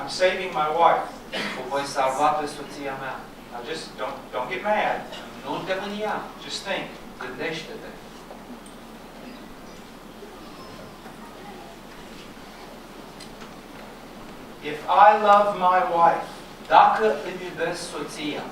I'm saving my wife. O voi salva pe soția mea. Now just don't get mad. Nu te mânia. Just think. Gândește-te. If I love my wife Dacă îmi iubesc soția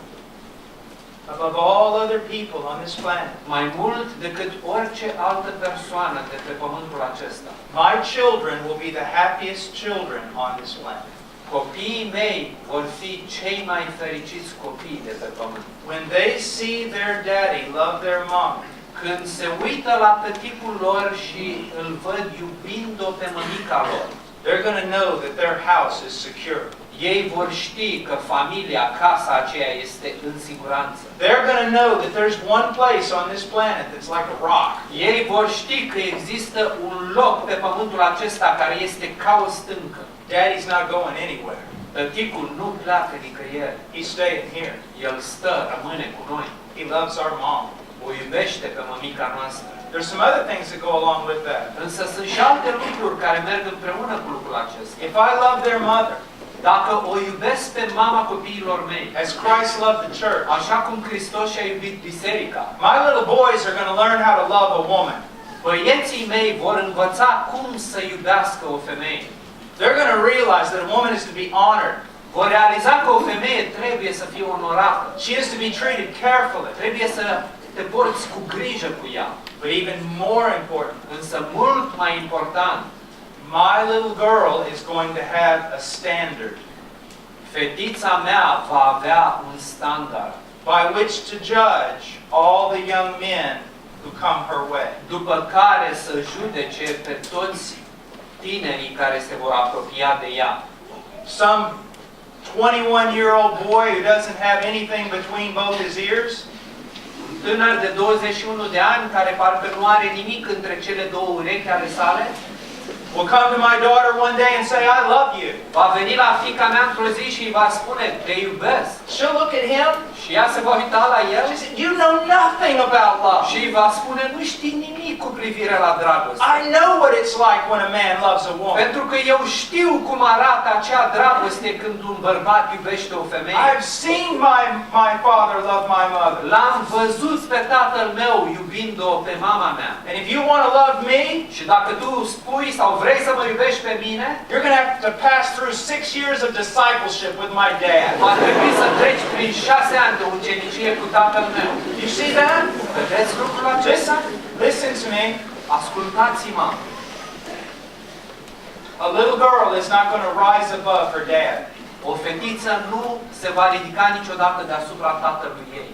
above all other people on this planet, mai mult decât orice altă persoană de pe pământul acesta, my children will be the happiest children on this planet. copiii mei vor fi cei mai fericiți copii de pe pământ. When they see their daddy love their mom, Când se uită la tăticul lor și îl văd iubind-o pe mămica lor, they're going to know that their house is secure. ei vor ști că familia, casa aceea este în siguranță. They're going to know that there's one place on this planet that's like a rock. Ei vor ști că există un loc pe pământul acesta care este ca o stâncă. Daddy's not going anywhere. Tăticul nu pleacă nicăieri. He's staying here. El stă, rămâne cu noi. He loves our mom. O iubește pe mămica noastră. There's some other things that go along with that. Însă sunt și alte lucruri care merg împreună cu lucrul acesta. If I love their mother, Dacă o iubesc pe mama copiilor mei, as Christ loved the church, așa cum Hristos și-a iubit biserica, my little boys are going to learn how to love a woman. băieții mei vor învăța cum să iubească o femeie. They're going to realize that a woman is to be honored. Vor realiza că o femeie trebuie să fie onorată. She is to be treated carefully. Trebuie să te porți cu grijă cu ea. But even more important, Însă mult mai important, my little girl is going to have a standard fetița mea va avea un standard by which to judge all the young men who come her way. după care să judece pe toți tinerii care se vor apropia de ea. Some 21-year-old boy who doesn't have anything between both his ears, Un tânăr de 21 de ani care parcă nu are nimic între cele două urechi ale sale, will come to my daughter one day and say, I love you. va veni la fiica mea într-o zi și îi va spune, te iubesc. She'll look at him. Și ea se va uita la el She said, you know nothing about love. și îi va spune, nu știi nimic cu privire la dragoste. I know what it's like when a man loves a woman. Pentru că eu știu cum arată acea dragoste când un bărbat iubește o femeie. I've seen my father love my mother. L-am văzut pe tatăl meu iubind-o pe mama mea. And if you want to love me, Și dacă tu spui sau vrei să mă iubești pe mine, you're going to have to pass through 6 years of discipleship with my dad. va trebui să treci prin 6 ani de ucenicie cu tatăl meu. You see that? Vedeți lucrul acesta? Listen to me. Ascultați-mă. A little girl is not going to rise above her dad. O fetiță nu se va ridica niciodată deasupra tatălui ei.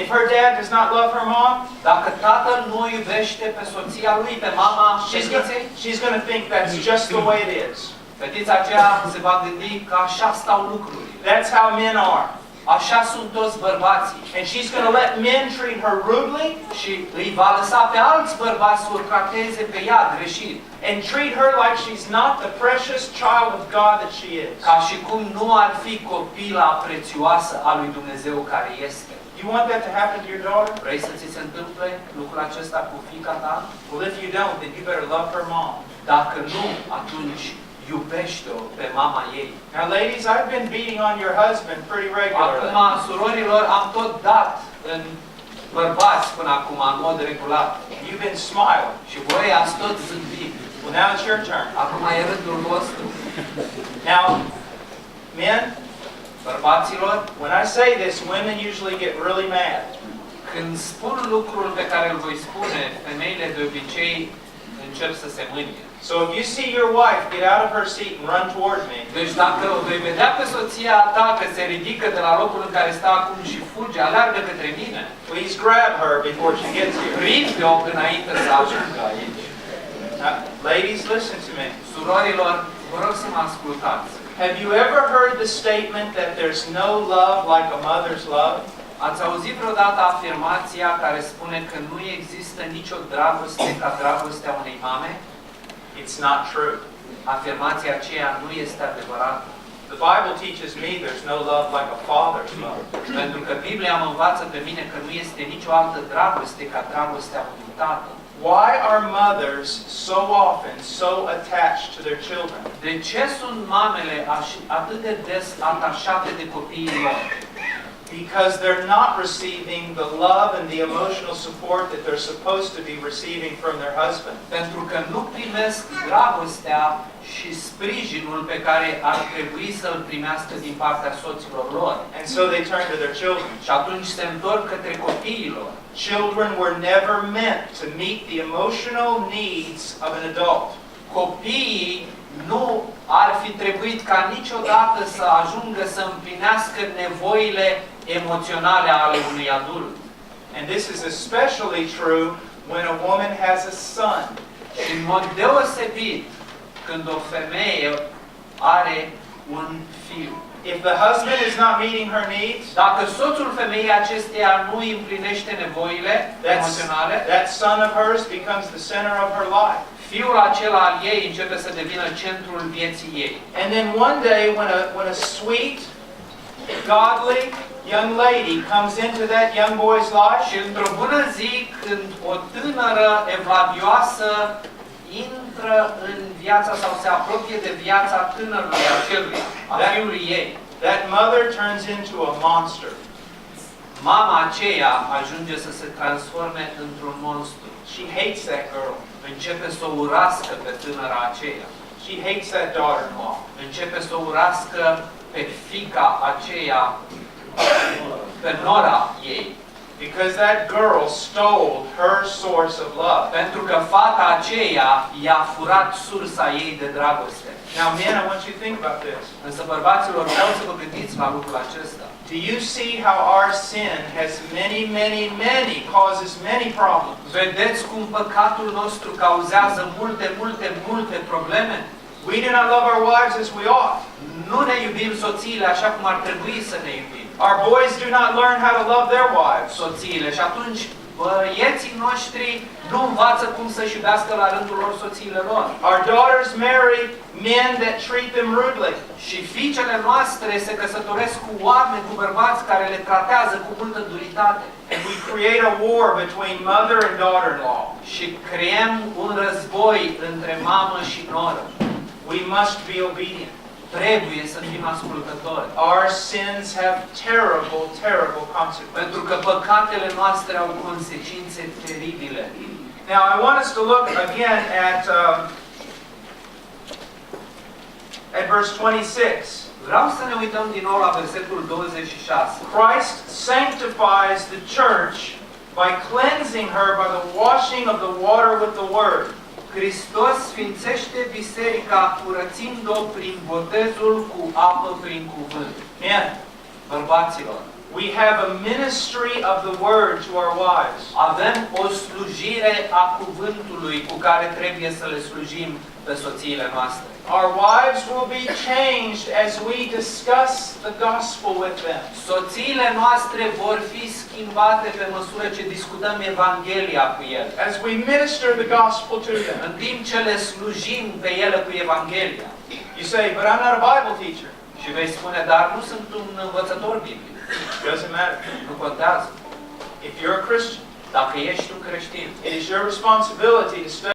If her dad does not love her mom, Dacă tatăl nu o iubește pe soția lui, pe mama fetiței, she's going to think that's just the way it is. fetița aceea se va gândi că așa stau lucrurile. That's how men are. Așa sunt toți bărbații. And she's going to let men treat her rudely Și îi va lăsa pe alți bărbați să o trateze pe ea greșit. and treat her like she's not the precious child of God that she is. Ca și cum nu ar fi copila prețioasă a lui Dumnezeu care este. You want that to happen to your daughter? Vrei să ți se întâmple lucrul acesta cu fiica ta? Well, if you don't, then you better love her mom. Dacă nu, atunci iubește-o pe mama ei. Now, ladies, I've been beating on your husband pretty regularly. Acum, surorilor, am tot dat în bărbați până acum, în mod regulat. You've been smiling. Și voi ați tot zâmbit. Well, now it's your turn. Acum e rândul vostru. Now, men, Bărbaților, when I say this, women usually get really mad. când spun lucrul pe care îl voi spune, femeile de obicei încep să se mânie. So if you see your wife get out of her seat and run toward me, Deci dacă o vei vedea pe soția ta că se ridică de la locul în care stă acum și fuge, aleargă către mine, please grab her before she gets here. prinde-o înainte să ajungă aici. Now, ladies, listen to me. Surorilor, vă rog să mă ascultați. Have you ever heard the statement that there's no love like a mother's love? Ați auzit vreodată afirmația care spune că nu există nicio dragoste ca dragostea unei mame? It's not true. Afirmația aceea nu este adevărată. The Bible teaches me there's no love like a father's love. Pentru că Biblia mă învață pe mine că nu este nicio altă dragoste ca dragostea unui tată. Why are mothers so often so attached to their children? De ce sunt mamele atât de des atașate de copiii lor? Because they're not receiving the love and the emotional support that they're supposed to be receiving from their husband. Pentru că nu primesc dragostea și sprijinul pe care ar trebui să-l primească din partea soților lor. And so they turn to their children. Și atunci se întorc către copiii lor. Children were never meant to meet the emotional needs of an adult. Copiii nu ar fi trebuit ca niciodată să ajungă să împlinească nevoile emoționale ale unui adult. And this is especially true when a woman has a son. Și în mod deosebit când o femeie are un fiu. If the husband is not meeting her needs, Dacă soțul femeii acesteia nu îi împlinește nevoile emoționale, that son of hers becomes the center of her life. fiul acela al ei începe să devină centrul vieții ei. And then one day when a sweet, godly young lady comes into that young boy's life, Și într-o bună zi, când o tânără evlavioasă intră în viața sau se apropie de viața tânărului acelui, a fiului ei, that mother turns into a monster. mama aceea ajunge să se transforme într-un monstru. She hates that girl. Începe să o urască pe tânăra aceea. She hates that daughter-in-law. Începe să o urască pe fiica aceea, pe nora ei. Because that girl stole her source of love. Pentru că fata aceea i-a furat sursa ei de dragoste. Now, men, I want you to think about this. Însă, bărbaților, vreau să vă gândiți la lucrul acesta. Do you see how our sin has causes many problems? Vedeți cum păcatul nostru cauzează multe probleme? We do not love our wives as we ought. Nu ne iubim soțiile așa cum ar trebui să ne iubim. Our boys do not learn how to love their wives. Soțiile. Și atunci băieții noștri nu învață cum să-și iubească la rândul lor soțiile lor. Our daughters marry men that treat them rudely. Și fiicele noastre se căsătoresc cu oameni, cu bărbați care le tratează cu multă duritate. And we create a war between mother and daughter-in-law. Și creăm un război între mamă și noră. We must be obedient. Trebuie să fim ascultători. Our sins have terrible consequences. Pentru că păcatele noastre au consecințe teribile. Now, I want us to look again at verse 26. Vreau să ne uităm din nou la versetul 26. Christ sanctifies the church by cleansing her by the washing of the water with the word. Hristos sfințește biserica curățind-o prin botezul cu apă prin cuvânt. Men, Bărbaților, we have a ministry of the word to our wives. avem o slujire a cuvântului cu care trebuie să le slujim pe soțiile noastre. Our wives will be changed as we discuss the gospel with them. Soțiile noastre vor fi schimbate pe măsură ce discutăm Evanghelia cu ele. As we minister the gospel to them. În timp ce le slujim pe ele cu Evanghelia. You say, but I'm not a Bible teacher. Și vei spune, dar nu sunt un învățător biblic. Doesn't matter. Nu contează. If you're a Christian, Dacă ești un creștin, it is your responsibility to study